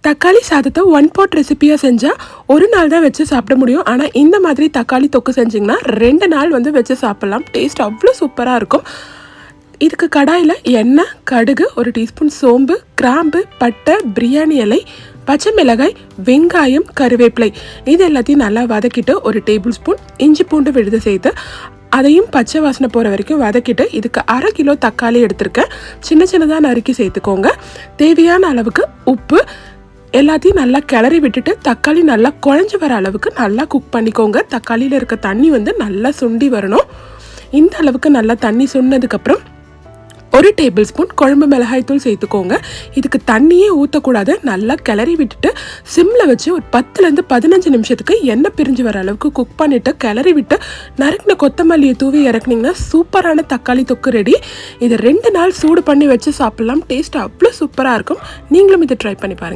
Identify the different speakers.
Speaker 1: தக்காளி சாதத்தை one pot ரெசிபியாக செஞ்சால் ஒரு நாள் தான் வச்சு சாப்பிட முடியும். ஆனால் இந்த மாதிரி தக்காளி தொக்கு செஞ்சிங்கன்னா 2 நாள் வந்து வச்சு சாப்பிட்லாம். டேஸ்ட் அவ்வளோ சூப்பராக இருக்கும். இதுக்கு கடாயில் எண்ணெய், கடுகு, 1 டீஸ்பூன் சோம்பு, கிராம்பு, பட்டை, பிரியாணி இலை, பச்சை மிளகாய், வெங்காயம், கருவேப்பிலை இது எல்லாத்தையும் நல்லா வதக்கிட்டு 1 டேபிள் ஸ்பூன் இஞ்சி பூண்டு விழுது சேர்த்து அதையும் பச்சை வாசனை போகிற வரைக்கும் வதக்கிட்டு இதுக்கு 1/2 கிலோ தக்காளி எடுத்திருக்கேன். சின்ன சின்னதாக நறுக்கி சேர்த்துக்கோங்க. தேவையான அளவுக்கு உப்பு எல்லாத்தையும் நல்லா கிளறி விட்டுட்டு தக்காளி நல்லா குழஞ்சி வர அளவுக்கு நல்லா குக் பண்ணிக்கோங்க. தக்காளியில் இருக்க தண்ணி வந்து நல்லா சுண்டி வரணும். இந்த அளவுக்கு நல்லா தண்ணி சுண்டதுக்கப்புறம் 1 டேபிள் ஸ்பூன் குழம்பு மிளகாய் தூள் சேர்த்துக்கோங்க. இதுக்கு தண்ணியே ஊற்றக்கூடாது. நல்லா கிளறி விட்டுட்டு சிம்மில் வச்சு ஒரு 10லேருந்து 15 நிமிஷத்துக்கு எண்ணெய் பிரிஞ்சு வர அளவுக்கு குக் பண்ணிவிட்டு கிளறி விட்டு நறுக்கின கொத்தமல்லியை தூவி இறக்குனீங்கன்னா சூப்பரான தக்காளி தொக்கு ரெடி. இதை 2 நாள் சூடு பண்ணி வச்சு சாப்பிட்லாம். டேஸ்ட் அவ்வளோ சூப்பராக இருக்கும். நீங்களும் இதை ட்ரை பண்ணி பாருங்கள்.